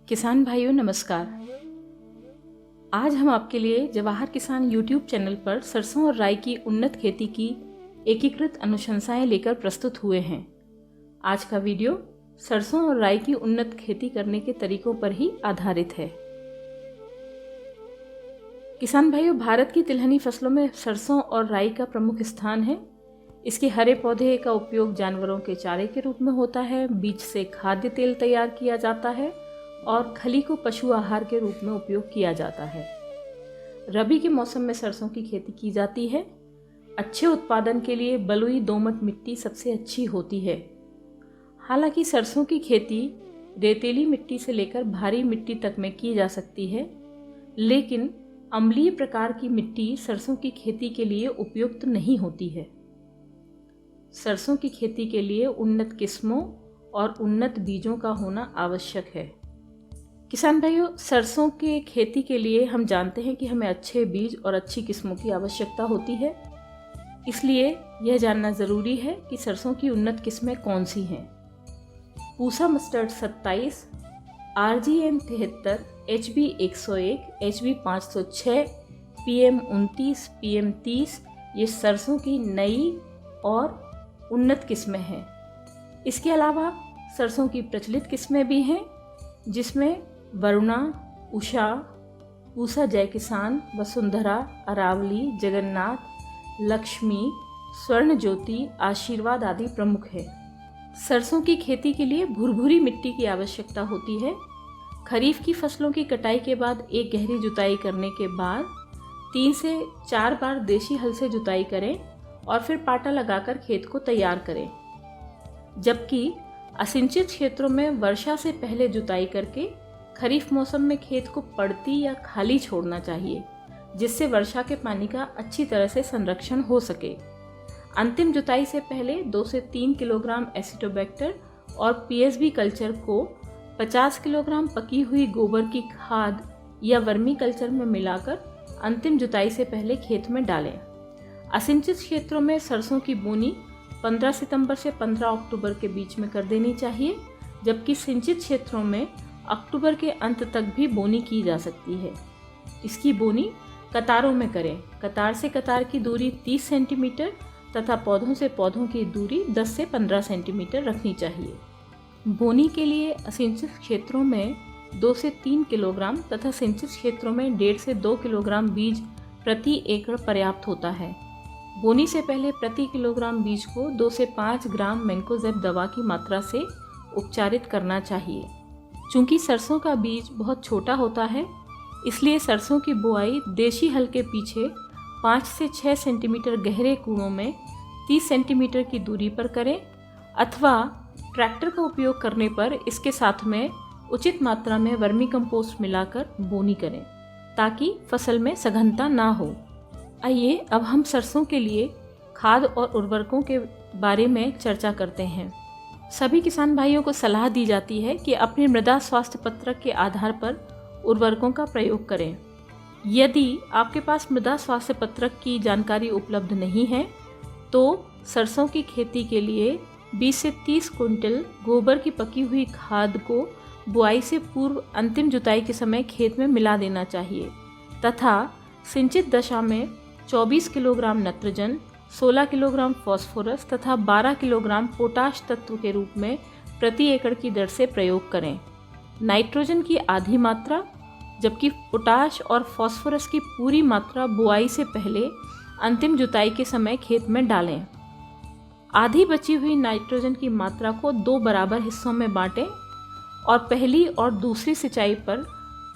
किसान भाइयों नमस्कार। आज हम आपके लिए जवाहर किसान यूट्यूब चैनल पर सरसों और राई की उन्नत खेती की एकीकृत अनुशंसाएं लेकर प्रस्तुत हुए हैं। आज का वीडियो सरसों और राई की उन्नत खेती करने के तरीकों पर ही आधारित है। किसान भाइयों, भारत की तिलहनी फसलों में सरसों और राई का प्रमुख स्थान है। इसके हरे पौधे का उपयोग जानवरों के चारे के रूप में होता है, बीज से खाद्य तेल तैयार किया जाता है और खली को पशु आहार के रूप में उपयोग किया जाता है। रबी के मौसम में सरसों की खेती की जाती है। अच्छे उत्पादन के लिए बलुई दोमट मिट्टी सबसे अच्छी होती है। हालांकि सरसों की खेती रेतीली मिट्टी से लेकर भारी मिट्टी तक में की जा सकती है, लेकिन अम्लीय प्रकार की मिट्टी सरसों की खेती के लिए उपयुक्त नहीं होती है। सरसों की खेती के लिए उन्नत किस्मों और उन्नत बीजों का होना आवश्यक है। किसान भाइयों, सरसों के खेती के लिए हम जानते हैं कि हमें अच्छे बीज और अच्छी किस्मों की आवश्यकता होती है। इसलिए यह जानना ज़रूरी है कि सरसों की उन्नत किस्में कौन सी हैं। Pusa mustard 27, RGM 73, HB 101, HB 506, PM 29, PM 30 ये सरसों की नई और उन्नत किस्में हैं। इसके अलावा सरसों की प्रचलित किस्में भी हैं, जिसमें वरुणा, उषा, पूसा जय किसान, वसुंधरा, अरावली, जगन्नाथ, लक्ष्मी, स्वर्ण ज्योति, आशीर्वाद आदि प्रमुख है। सरसों की खेती के लिए भुरभुरी मिट्टी की आवश्यकता होती है। खरीफ की फसलों की कटाई के बाद एक गहरी जुताई करने के बाद 3 से 4 बार देशी हल से जुताई करें और फिर पाटा लगाकर खेत को तैयार करें। जबकि असिंचित क्षेत्रों में वर्षा से पहले जुताई करके खरीफ मौसम में खेत को पड़ती या खाली छोड़ना चाहिए, जिससे वर्षा के पानी का अच्छी तरह से संरक्षण हो सके। अंतिम जुताई से पहले 2 से 3 किलोग्राम एसिटोबैक्टर और PSB कल्चर को 50 किलोग्राम पकी हुई गोबर की खाद या वर्मी कल्चर में मिलाकर अंतिम जुताई से पहले खेत में डालें। असिंचित क्षेत्रों में सरसों की बोनी 15 सितंबर से 15 अक्टूबर के बीच में कर देनी चाहिए, जबकि सिंचित क्षेत्रों में अक्टूबर के अंत तक भी बोनी की जा सकती है। इसकी बोनी कतारों में करें। कतार से कतार की दूरी 30 सेंटीमीटर तथा पौधों से पौधों की दूरी 10 से 15 सेंटीमीटर रखनी चाहिए। बोनी के लिए असिंचित क्षेत्रों में 2 से 3 किलोग्राम तथा सिंचित क्षेत्रों में 1.5 से 2 किलोग्राम बीज प्रति एकड़ पर्याप्त होता है। बोनी से पहले प्रति किलोग्राम बीज को 2 से 5 ग्राम मैंकोजेब दवा की मात्रा से उपचारित करना चाहिए। चूँकि सरसों का बीज बहुत छोटा होता है, इसलिए सरसों की बुआई देशी हल के पीछे 5 से 6 सेंटीमीटर गहरे कूड़ों में 30 सेंटीमीटर की दूरी पर करें, अथवा ट्रैक्टर का उपयोग करने पर इसके साथ में उचित मात्रा में वर्मी कंपोस्ट मिलाकर बोनी करें, ताकि फसल में सघनता ना हो। आइए अब हम सरसों के लिए खाद और उर्वरकों के बारे में चर्चा करते हैं। सभी किसान भाइयों को सलाह दी जाती है कि अपनी मृदा स्वास्थ्य पत्रक के आधार पर उर्वरकों का प्रयोग करें। यदि आपके पास मृदा स्वास्थ्य पत्रक की जानकारी उपलब्ध नहीं है, तो सरसों की खेती के लिए 20 से 30 क्विंटल गोबर की पकी हुई खाद को बुआई से पूर्व अंतिम जुताई के समय खेत में मिला देना चाहिए, तथा सिंचित दशा में 24 किलोग्राम नत्रजन, 16 किलोग्राम फास्फोरस तथा 12 किलोग्राम पोटाश तत्व के रूप में प्रति एकड़ की दर से प्रयोग करें। नाइट्रोजन की आधी मात्रा, जबकि पोटाश और फास्फोरस की पूरी मात्रा बुआई से पहले अंतिम जुताई के समय खेत में डालें। आधी बची हुई नाइट्रोजन की मात्रा को 2 बराबर हिस्सों में बांटें और पहली और दूसरी सिंचाई पर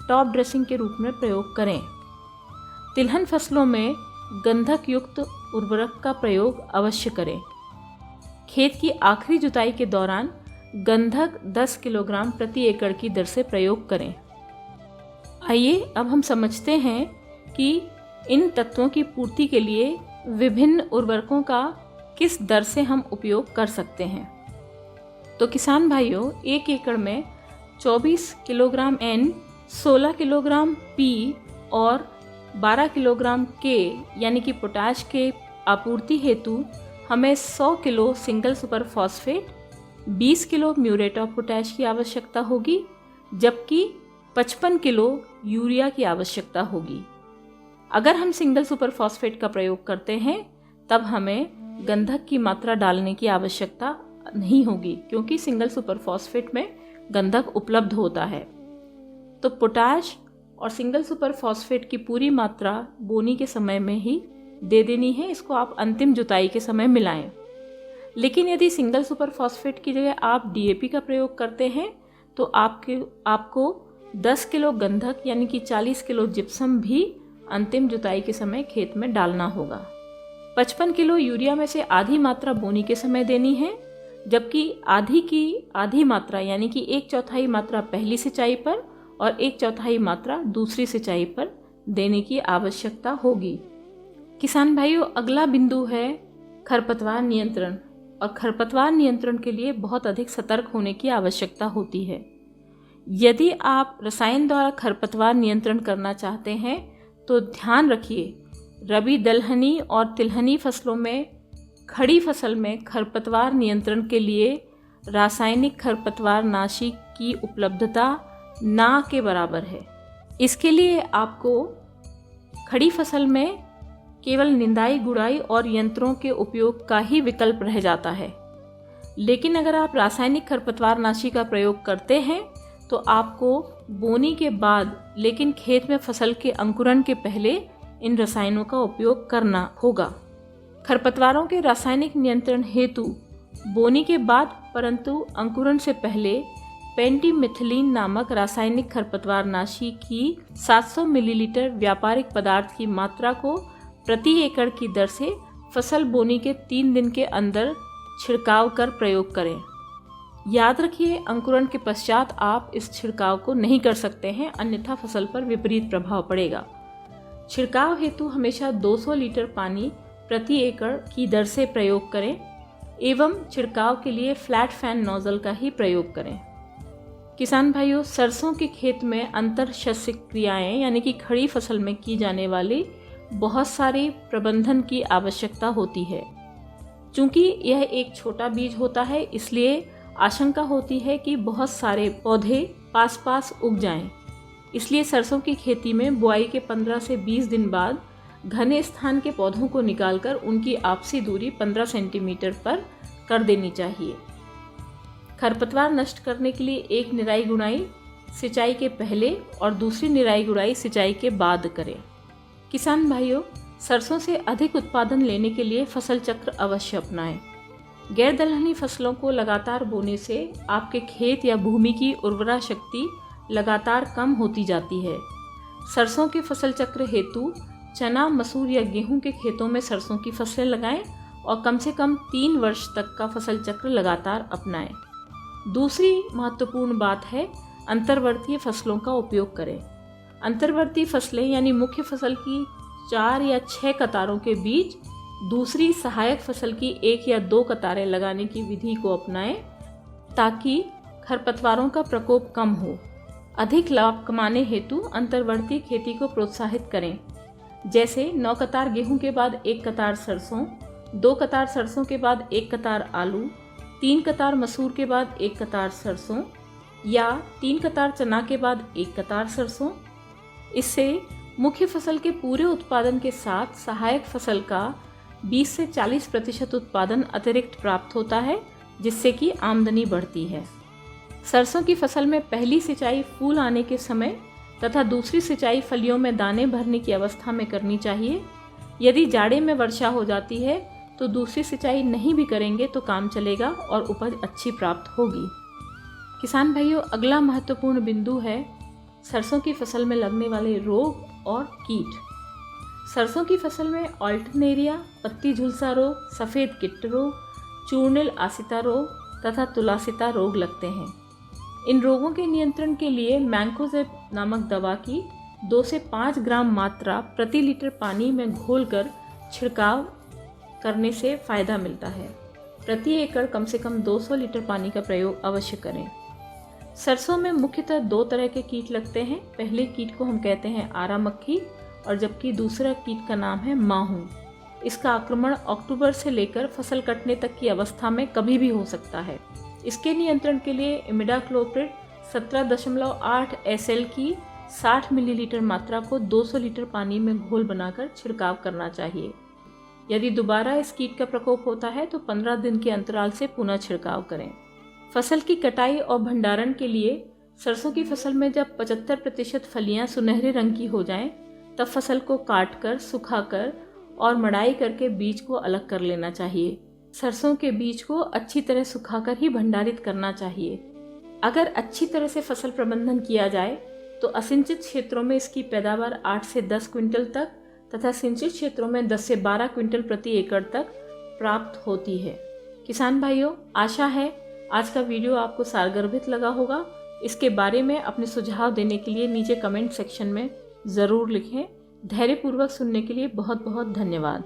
टॉप ड्रेसिंग के रूप में प्रयोग करें। तिलहन फसलों में गंधक युक्त उर्वरक का प्रयोग अवश्य करें। खेत की आखिरी जुताई के दौरान गंधक 10 किलोग्राम प्रति एकड़ की दर से प्रयोग करें। आइए अब हम समझते हैं कि इन तत्वों की पूर्ति के लिए विभिन्न उर्वरकों का किस दर से हम उपयोग कर सकते हैं। तो किसान भाइयों, 1 एकड़ में 24 किलोग्राम N, 16 किलोग्राम P और 12 किलोग्राम K यानी कि पोटाश के आपूर्ति हेतु हमें 100 kilo single super phosphate, 20 kilo muriate of potash की आवश्यकता होगी जबकि 55 किलो यूरिया की आवश्यकता होगी। अगर हम सिंगल सुपर फॉस्फेट का प्रयोग करते हैं तब हमें गंधक की मात्रा डालने की आवश्यकता नहीं होगी, क्योंकि सिंगल सुपर फॉस्फेट में गंधक उपलब्ध होता है। तो पोटाश और सिंगल सुपर फॉस्फेट की पूरी मात्रा बोनी के समय में ही दे देनी है। इसको आप अंतिम जुताई के समय मिलाएं। लेकिन यदि सिंगल सुपर फॉस्फेट की जगह आप डीएपी का प्रयोग करते हैं तो आपको 10 किलो गंधक यानी कि 40 किलो जिप्सम भी अंतिम जुताई के समय खेत में डालना होगा। 55 किलो यूरिया में से आधी मात्रा बोनी के समय देनी है, जबकि आधी की आधी मात्रा यानी कि 1/4 मात्रा पहली सिंचाई पर और 1/4 मात्रा दूसरी सिंचाई पर देने की आवश्यकता होगी। किसान भाइयों, अगला बिंदु है खरपतवार नियंत्रण। और खरपतवार नियंत्रण के लिए बहुत अधिक सतर्क होने की आवश्यकता होती है। यदि आप रसायन द्वारा खरपतवार नियंत्रण करना चाहते हैं तो ध्यान रखिए, रबी दलहनी और तिलहनी फसलों में खड़ी फसल में खरपतवार नियंत्रण के लिए रासायनिक खरपतवार नाशी की उपलब्धता ना के बराबर है। इसके लिए आपको खड़ी फसल में केवल निंदाई, गुड़ाई और यंत्रों के उपयोग का ही विकल्प रह जाता है। लेकिन अगर आप रासायनिक खरपतवार नाशी का प्रयोग करते हैं तो आपको बोनी के बाद, लेकिन खेत में फसल के अंकुरण के पहले इन रसायनों का उपयोग करना होगा। खरपतवारों के रासायनिक नियंत्रण हेतु बोनी के बाद परंतु अंकुरण से पहले पेंटीमिथिलीन नामक रासायनिक खरपतवार नाशी की 700 मिलीलीटर व्यापारिक पदार्थ की मात्रा को प्रति एकड़ की दर से फसल बोनी के 3 दिन के अंदर छिड़काव कर प्रयोग करें। याद रखिए, अंकुरण के पश्चात आप इस छिड़काव को नहीं कर सकते हैं, अन्यथा फसल पर विपरीत प्रभाव पड़ेगा। छिड़काव हेतु हमेशा 200 लीटर पानी प्रति एकड़ की दर से प्रयोग करें एवं छिड़काव के लिए फ्लैट फैन नोजल का ही प्रयोग करें। किसान भाइयों, सरसों के खेत में अंतर शस्य क्रियाएं यानी कि खड़ी फसल में की जाने वाली बहुत सारी प्रबंधन की आवश्यकता होती है। चूंकि यह एक छोटा बीज होता है, इसलिए आशंका होती है कि बहुत सारे पौधे पास पास उग जाएं। इसलिए सरसों की खेती में बुआई के 15 से 20 दिन बाद घने स्थान के पौधों को निकालकर उनकी आपसी दूरी 15 सेंटीमीटर पर कर देनी चाहिए। खरपतवार नष्ट करने के लिए एक निराई गुड़ाई सिंचाई के पहले और दूसरी निराई गुड़ाई सिंचाई के बाद करें। किसान भाइयों, सरसों से अधिक उत्पादन लेने के लिए फसल चक्र अवश्य अपनाएं। गैर दलहनी फसलों को लगातार बोने से आपके खेत या भूमि की उर्वरा शक्ति लगातार कम होती जाती है। सरसों के फसल चक्र हेतु चना, मसूर या गेहूं के खेतों में सरसों की फसलें लगाएं और कम से कम 3 वर्ष तक का फसल चक्र लगातार अपनाएं। दूसरी महत्वपूर्ण बात है अंतर्वर्तीय फसलों का उपयोग करें। अंतर्वर्ती फसलें यानी मुख्य फसल की 4 या 6 कतारों के बीच दूसरी सहायक फसल की 1 या 2 कतारें लगाने की विधि को अपनाएं ताकि खरपतवारों का प्रकोप कम हो। अधिक लाभ कमाने हेतु अंतर्वर्ती खेती को प्रोत्साहित करें, जैसे 9 कतार गेहूं के बाद 1 कतार सरसों, 2 कतार सरसों के बाद 1 कतार आलू, 3 कतार मसूर के बाद 1 कतार सरसों या 3 कतार चना के बाद 1 कतार सरसों। इससे मुख्य फसल के पूरे उत्पादन के साथ सहायक फसल का 20 से 40% उत्पादन अतिरिक्त प्राप्त होता है, जिससे कि आमदनी बढ़ती है। सरसों की फसल में पहली सिंचाई फूल आने के समय तथा दूसरी सिंचाई फलियों में दाने भरने की अवस्था में करनी चाहिए। यदि जाड़े में वर्षा हो जाती है तो दूसरी सिंचाई नहीं भी करेंगे तो काम चलेगा और उपज अच्छी प्राप्त होगी। किसान भाइयों, अगला महत्वपूर्ण बिंदु है सरसों की फसल में लगने वाले रोग और कीट। सरसों की फसल में ऑल्टरनेरिया, पत्ती झुलसा रोग, सफ़ेद कीट रोग, चूर्निल आसिता रोग तथा तुलासिता रोग लगते हैं। इन रोगों के नियंत्रण के लिए मैंकोजेब नामक दवा की 2 से 5 ग्राम मात्रा प्रति लीटर पानी में घोलकर छिड़काव करने से फ़ायदा मिलता है। प्रति एकड़ कम से कम 200 लीटर पानी का प्रयोग अवश्य करें। सरसों में मुख्यतः 2 तरह के कीट लगते हैं। पहले कीट को हम कहते हैं आरा मक्खी और जबकि दूसरा कीट का नाम है माहू। इसका आक्रमण अक्टूबर से लेकर फसल कटने तक की अवस्था में कभी भी हो सकता है। इसके नियंत्रण के लिए इमिडाक्लोप्रिड 17.8 SL की 60 मिलीलीटर मात्रा को 200 लीटर पानी में घोल बनाकर छिड़काव करना चाहिए। यदि दोबारा इस कीट का प्रकोप होता है तो 15 दिन के अंतराल से पुनः छिड़काव करें। फसल की कटाई और भंडारण के लिए सरसों की फसल में जब 75% फलियां सुनहरे रंग की हो जाएं, तब फसल को काटकर, सुखाकर और मड़ाई करके बीज को अलग कर लेना चाहिए। सरसों के बीज को अच्छी तरह सुखाकर ही भंडारित करना चाहिए। अगर अच्छी तरह से फसल प्रबंधन किया जाए तो असिंचित क्षेत्रों में इसकी पैदावार 8 से 10 क्विंटल तक तथा सिंचित क्षेत्रों में 10 से 12 क्विंटल प्रति एकड़ तक प्राप्त होती है। किसान भाइयों, आशा है आज का वीडियो आपको सारगर्भित लगा होगा। इसके बारे में अपने सुझाव देने के लिए नीचे कमेंट सेक्शन में ज़रूर लिखें। धैर्यपूर्वक सुनने के लिए बहुत बहुत धन्यवाद।